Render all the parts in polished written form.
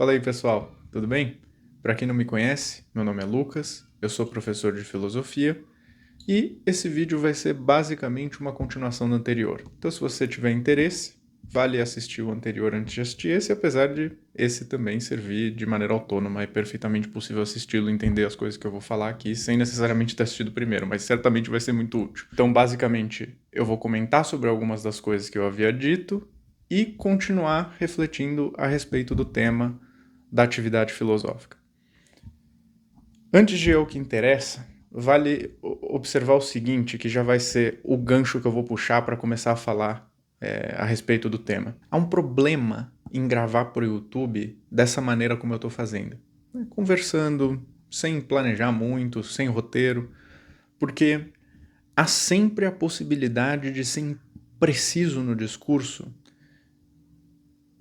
Fala aí, pessoal, tudo bem? Para quem não me conhece, meu nome é Lucas, eu sou professor de filosofia e esse vídeo vai ser basicamente uma continuação do anterior. Então, se você tiver interesse, vale assistir o anterior antes de assistir esse, apesar de esse também servir de maneira autônoma. É perfeitamente possível assisti-lo e entender as coisas que eu vou falar aqui sem necessariamente ter assistido primeiro, mas certamente vai ser muito útil. Então, basicamente, eu vou comentar sobre algumas das coisas que eu havia dito e continuar refletindo a respeito do tema da atividade filosófica. Antes de ir ao que interessa, vale observar o seguinte, que já vai ser o gancho que eu vou puxar para começar a falar a respeito do tema. Há um problema em gravar para o YouTube dessa maneira como eu estou fazendo. Conversando, sem planejar muito, sem roteiro, porque há sempre a possibilidade de ser impreciso no discurso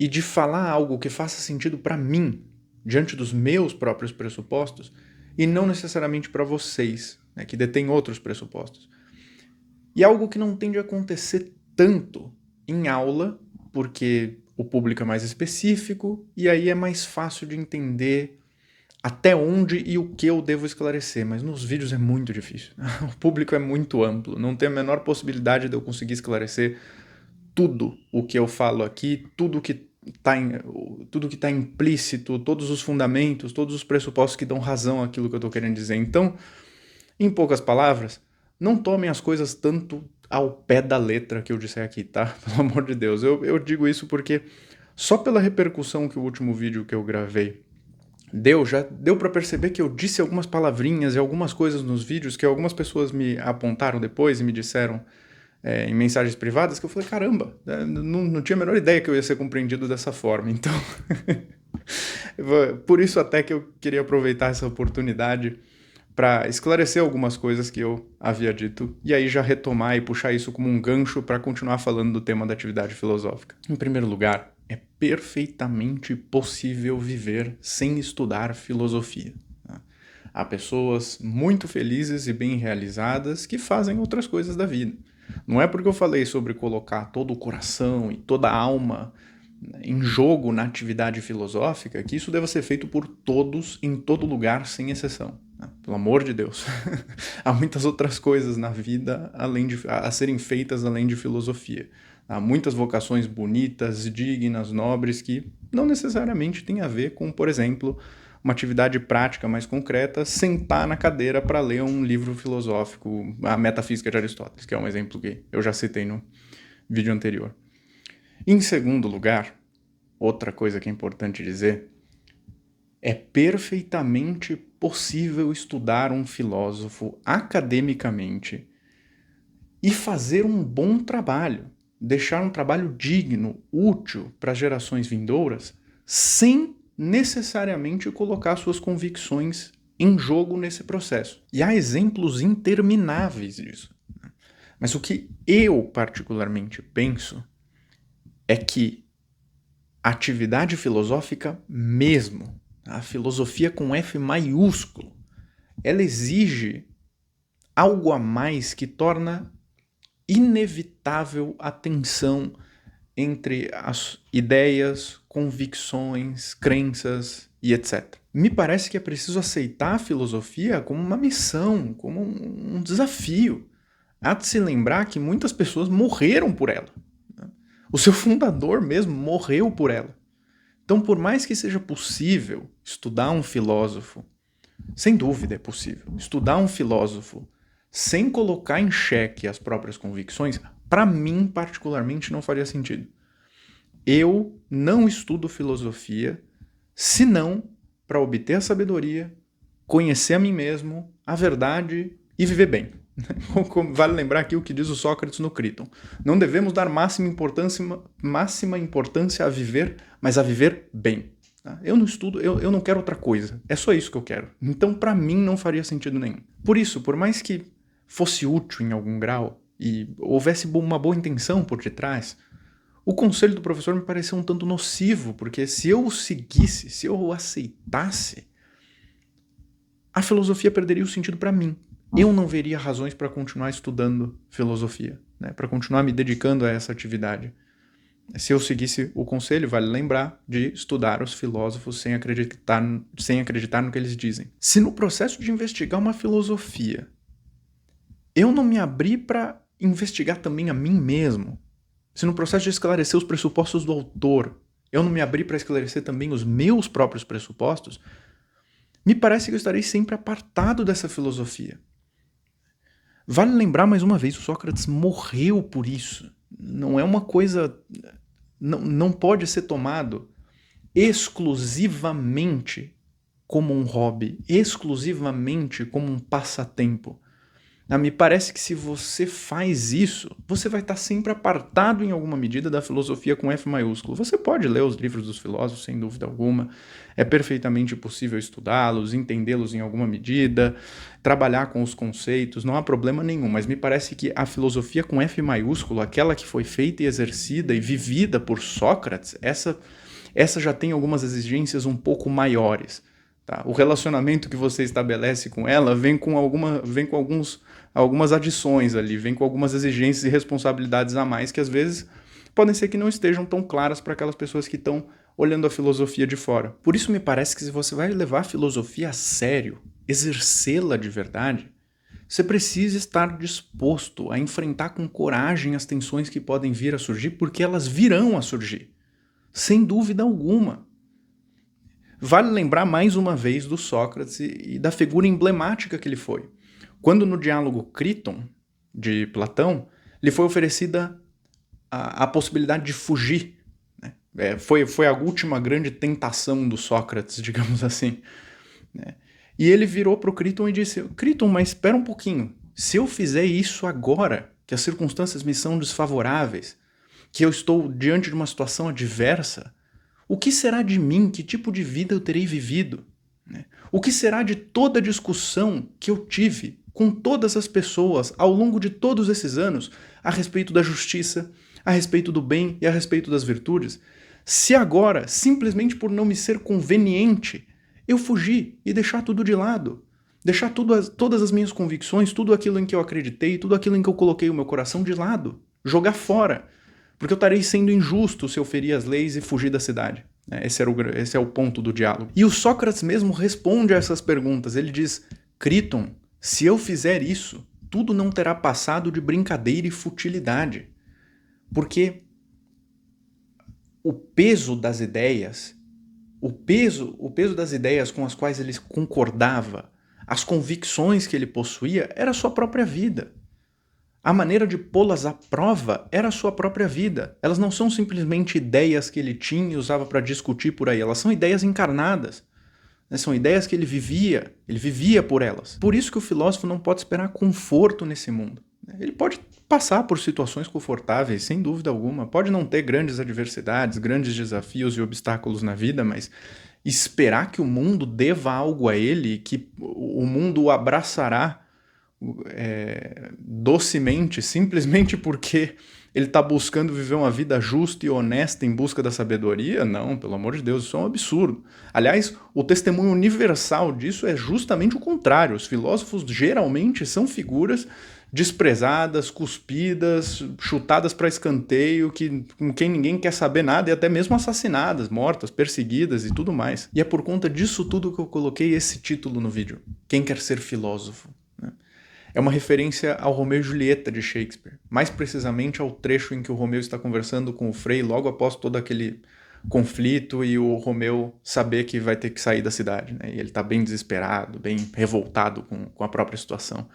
e de falar algo que faça sentido para mim, diante dos meus próprios pressupostos, e não necessariamente para vocês, né, que detêm outros pressupostos. E algo que não tende a acontecer tanto em aula, porque o público é mais específico, e aí é mais fácil de entender até onde e o que eu devo esclarecer, mas nos vídeos é muito difícil. O público é muito amplo, não tem a menor possibilidade de eu conseguir esclarecer tudo o que eu falo aqui, tudo que está implícito, todos os fundamentos, todos os pressupostos que dão razão àquilo que eu estou querendo dizer. Então, em poucas palavras, não tomem as coisas tanto ao pé da letra que eu disser aqui, tá? Pelo amor de Deus. Eu digo isso porque só pela repercussão que o último vídeo que eu gravei já deu para perceber que eu disse algumas palavrinhas e algumas coisas nos vídeos que algumas pessoas me apontaram depois e me disseram em mensagens privadas, que eu falei, caramba, não tinha a menor ideia que eu ia ser compreendido dessa forma. Então, por isso até que eu queria aproveitar essa oportunidade para esclarecer algumas coisas que eu havia dito e aí já retomar e puxar isso como um gancho para continuar falando do tema da atividade filosófica. Em primeiro lugar, é perfeitamente possível viver sem estudar filosofia. Há pessoas muito felizes e bem realizadas que fazem outras coisas da vida. Não é porque eu falei sobre colocar todo o coração e toda a alma em jogo na atividade filosófica que isso deva ser feito por todos, em todo lugar, sem exceção. Pelo amor de Deus. Há muitas outras coisas na vida a serem feitas além de filosofia. Há muitas vocações bonitas, dignas, nobres, que não necessariamente têm a ver com, por exemplo, uma atividade prática mais concreta, sentar na cadeira para ler um livro filosófico, a Metafísica de Aristóteles, que é um exemplo que eu já citei no vídeo anterior. Em segundo lugar, outra coisa que é importante dizer, é perfeitamente possível estudar um filósofo academicamente e fazer um bom trabalho, deixar um trabalho digno, útil para as gerações vindouras, sem necessariamente colocar suas convicções em jogo nesse processo. E há exemplos intermináveis disso. Mas o que eu particularmente penso é que a atividade filosófica mesmo, a filosofia com F maiúsculo, ela exige algo a mais que torna inevitável a tensão entre as ideias, convicções, crenças e etc. Me parece que é preciso aceitar a filosofia como uma missão, como um desafio. Há de se lembrar que muitas pessoas morreram por ela. O seu fundador mesmo morreu por ela. Então, por mais que seja possível estudar um filósofo, sem dúvida é possível, estudar um filósofo sem colocar em xeque as próprias convicções, para mim, particularmente, não faria sentido. Eu não estudo filosofia senão para obter a sabedoria, conhecer a mim mesmo, a verdade e viver bem. Vale lembrar aqui o que diz o Sócrates no Críton. Não devemos dar máxima importância a viver, mas a viver bem. Eu não estudo, eu não quero outra coisa. É só isso que eu quero. Então, para mim, não faria sentido nenhum. Por isso, por mais que fosse útil em algum grau e houvesse uma boa intenção por detrás, o conselho do professor me pareceu um tanto nocivo, porque se eu o seguisse, se eu o aceitasse, a filosofia perderia o sentido para mim. Eu não veria razões para continuar estudando filosofia, né? Para continuar me dedicando a essa atividade. Se eu seguisse o conselho, vale lembrar de estudar os filósofos sem acreditar no que eles dizem. Se no processo de investigar uma filosofia eu não me abri para investigar também a mim mesmo, se no processo de esclarecer os pressupostos do autor eu não me abri para esclarecer também os meus próprios pressupostos, me parece que eu estarei sempre apartado dessa filosofia. Vale lembrar mais uma vez, o Sócrates morreu por isso. Não é uma coisa... Não pode ser tomado exclusivamente como um hobby, exclusivamente como um passatempo. Me parece que se você faz isso, você vai estar sempre apartado em alguma medida da filosofia com F maiúsculo. Você pode ler os livros dos filósofos, sem dúvida alguma. É perfeitamente possível estudá-los, entendê-los em alguma medida, trabalhar com os conceitos, não há problema nenhum. Mas me parece que a filosofia com F maiúsculo, aquela que foi feita e exercida e vivida por Sócrates, essa já tem algumas exigências um pouco maiores. Tá? O relacionamento que você estabelece com ela vem com algumas adições ali, vem com algumas exigências e responsabilidades a mais que às vezes podem ser que não estejam tão claras para aquelas pessoas que estão olhando a filosofia de fora. Por isso me parece que se você vai levar a filosofia a sério, exercê-la de verdade, você precisa estar disposto a enfrentar com coragem as tensões que podem vir a surgir, porque elas virão a surgir, sem dúvida alguma. Vale lembrar mais uma vez do Sócrates e da figura emblemática que ele foi. Quando no diálogo Críton, de Platão, lhe foi oferecida a possibilidade de fugir, né? Foi a última grande tentação do Sócrates, digamos assim, né? E ele virou para o Críton e disse: Críton, mas espera um pouquinho, se eu fizer isso agora, que as circunstâncias me são desfavoráveis, que eu estou diante de uma situação adversa, o que será de mim? Que tipo de vida eu terei vivido? O que será de toda a discussão que eu tive com todas as pessoas ao longo de todos esses anos a respeito da justiça, a respeito do bem e a respeito das virtudes, se agora, simplesmente por não me ser conveniente, eu fugir e deixar tudo de lado, deixar todas as minhas convicções, tudo aquilo em que eu acreditei, tudo aquilo em que eu coloquei o meu coração de lado, jogar fora, porque eu estarei sendo injusto se eu ferir as leis e fugir da cidade. Esse é o ponto do diálogo. E o Sócrates mesmo responde a essas perguntas. Ele diz: Críton, se eu fizer isso, tudo não terá passado de brincadeira e futilidade. Porque o peso das ideias, o peso das ideias com as quais ele concordava, as convicções que ele possuía, era a sua própria vida. A maneira de pô-las à prova era a sua própria vida. Elas não são simplesmente ideias que ele tinha e usava para discutir por aí. Elas são ideias encarnadas. São ideias que ele vivia por elas. Por isso que o filósofo não pode esperar conforto nesse mundo. Ele pode passar por situações confortáveis, sem dúvida alguma. Pode não ter grandes adversidades, grandes desafios e obstáculos na vida, mas esperar que o mundo deva algo a ele, que o mundo o abraçará docemente, simplesmente porque ele está buscando viver uma vida justa e honesta em busca da sabedoria? Não, pelo amor de Deus, isso é um absurdo. Aliás, o testemunho universal disso é justamente o contrário. Os filósofos geralmente são figuras desprezadas, cuspidas, chutadas para escanteio, com quem ninguém quer saber nada e até mesmo assassinadas, mortas, perseguidas e tudo mais. E é por conta disso tudo que eu coloquei esse título no vídeo. Quem quer ser filósofo? É uma referência ao Romeu e Julieta de Shakespeare, mais precisamente ao trecho em que o Romeu está conversando com o Frei logo após todo aquele conflito e o Romeu saber que vai ter que sair da cidade, né? E ele está bem desesperado, bem revoltado com a própria situação.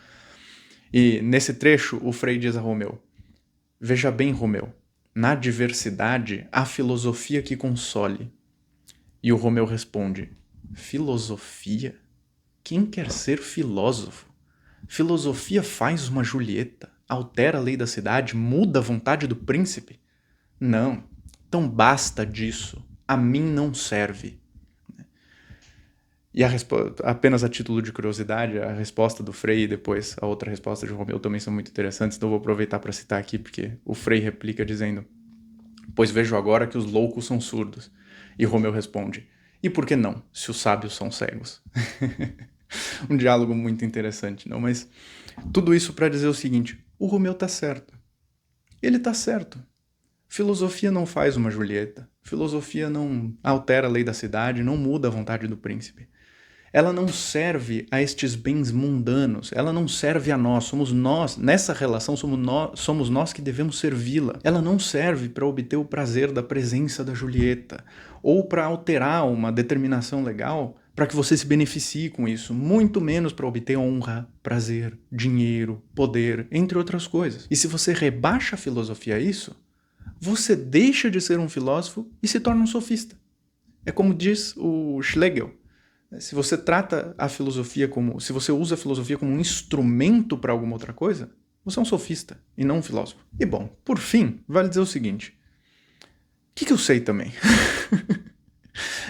E nesse trecho o Frei diz a Romeu: veja bem, Romeu, na adversidade há filosofia que console. E o Romeu responde: filosofia? Quem quer ser filósofo? Filosofia faz uma Julieta, altera a lei da cidade, muda a vontade do príncipe? Não, então basta disso, a mim não serve. E apenas a título de curiosidade, a resposta do Frei e depois a outra resposta de Romeu também são muito interessantes, então vou aproveitar para citar aqui, porque o Frei replica dizendo: pois vejo agora que os loucos são surdos. E Romeu responde: e por que não, se os sábios são cegos? Um diálogo muito interessante, não? Mas tudo isso para dizer o seguinte: o Romeu tá certo. Ele tá certo. Filosofia não faz uma Julieta. Filosofia não altera a lei da cidade, não muda a vontade do príncipe. Ela não serve a estes bens mundanos, ela não serve a nós, somos nós, nessa relação somos nós que devemos servi-la. Ela não serve para obter o prazer da presença da Julieta, ou para alterar uma determinação legal para que você se beneficie com isso, muito menos para obter honra, prazer, dinheiro, poder, entre outras coisas. E se você rebaixa a filosofia a isso, você deixa de ser um filósofo e se torna um sofista. É como diz o Schlegel. Se você trata a filosofia se você usa a filosofia como um instrumento para alguma outra coisa, você é um sofista e não um filósofo. E bom, por fim, vale dizer o seguinte. O que eu sei também?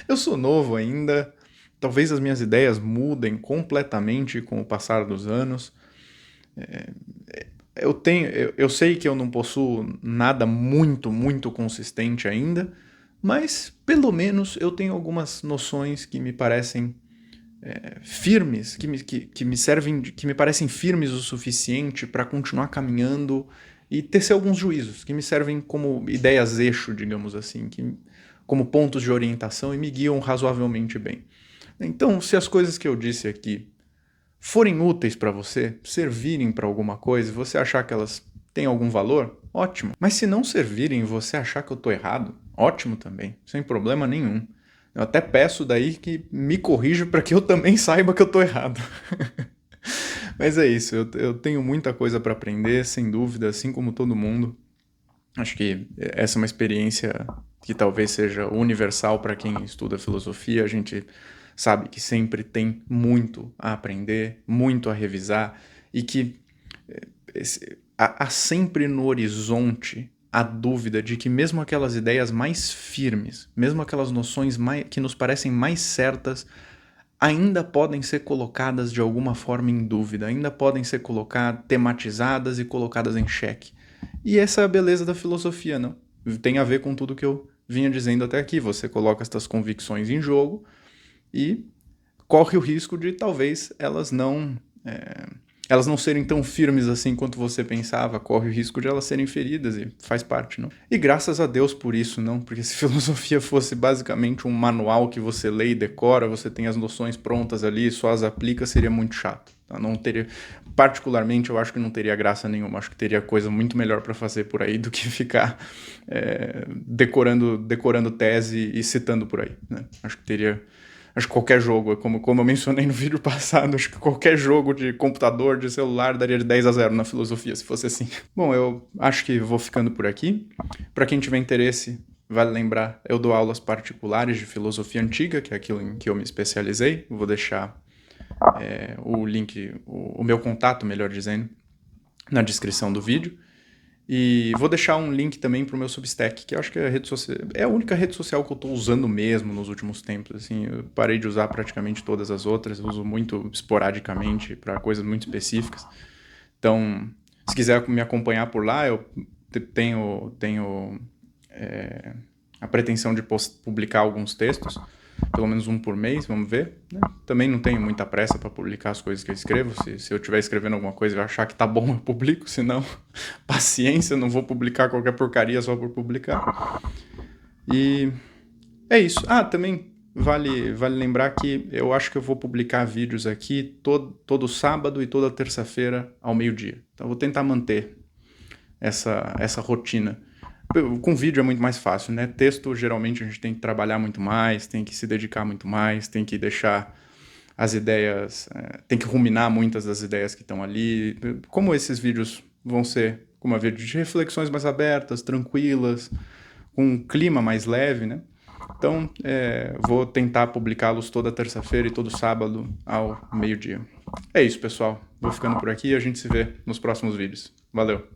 Eu sou novo ainda, talvez as minhas ideias mudem completamente com o passar dos anos. Eu sei que eu não possuo nada muito consistente ainda, mas pelo menos eu tenho algumas noções que me parecem firmes, que me parecem firmes o suficiente para continuar caminhando e tecer alguns juízos, que me servem como ideias eixo, digamos assim, como pontos de orientação e me guiam razoavelmente bem. Então, se as coisas que eu disse aqui forem úteis para você, servirem para alguma coisa, e você achar que elas têm algum valor, ótimo. Mas se não servirem e você achar que eu estou errado, ótimo também, sem problema nenhum. Eu até peço daí que me corrija para que eu também saiba que eu estou errado. Mas é isso, eu tenho muita coisa para aprender, sem dúvida, assim como todo mundo. Acho que essa é uma experiência que talvez seja universal para quem estuda filosofia. A gente sabe que sempre tem muito a aprender, muito a revisar e que há sempre no horizonte a dúvida de que mesmo aquelas ideias mais firmes, mesmo aquelas noções que nos parecem mais certas, ainda podem ser colocadas de alguma forma em dúvida, ainda podem ser tematizadas e colocadas em xeque. E essa é a beleza da filosofia, não? Tem a ver com tudo que eu vinha dizendo até aqui. Você coloca estas convicções em jogo e corre o risco de talvez elas não serem tão firmes assim quanto você pensava, corre o risco de elas serem feridas e faz parte, não? E graças a Deus por isso, não? Porque se filosofia fosse basicamente um manual que você lê e decora, você tem as noções prontas ali, só as aplica, seria muito chato. Tá? Não teria, particularmente, eu acho que não teria graça nenhuma, acho que teria coisa muito melhor para fazer por aí do que ficar decorando tese e citando por aí, né? Acho que qualquer jogo, como eu mencionei no vídeo passado, acho que qualquer jogo de computador, de celular, daria de 10-0 na filosofia, se fosse assim. Bom, eu acho que vou ficando por aqui. Para quem tiver interesse, vale lembrar, eu dou aulas particulares de filosofia antiga, que é aquilo em que eu me especializei. Vou deixar o link, o meu contato, melhor dizendo, na descrição do vídeo. E vou deixar um link também pro meu Substack, que eu acho que é a única rede social que eu tô usando mesmo nos últimos tempos. Assim, eu parei de usar praticamente todas as outras, eu uso muito esporadicamente para coisas muito específicas. Então, se quiser me acompanhar por lá, eu tenho a pretensão de publicar alguns textos, pelo menos um por mês, vamos ver, né? Também não tenho muita pressa para publicar as coisas que eu escrevo. Se eu estiver escrevendo alguma coisa e eu achar que tá bom, eu publico. Se não, paciência, eu não vou publicar qualquer porcaria só por publicar. E é isso. Também vale lembrar que eu acho que eu vou publicar vídeos aqui todo sábado e toda terça-feira ao meio-dia. Então eu vou tentar manter essa rotina. Com vídeo é muito mais fácil, né? Texto, geralmente, a gente tem que trabalhar muito mais, tem que se dedicar muito mais, tem que deixar as ideias... tem que ruminar muitas das ideias que estão ali. Como esses vídeos vão ser, como a vídeo de reflexões mais abertas, tranquilas, com um clima mais leve, né? Então, vou tentar publicá-los toda terça-feira e todo sábado ao meio-dia. É isso, pessoal. Vou ficando por aqui e a gente se vê nos próximos vídeos. Valeu!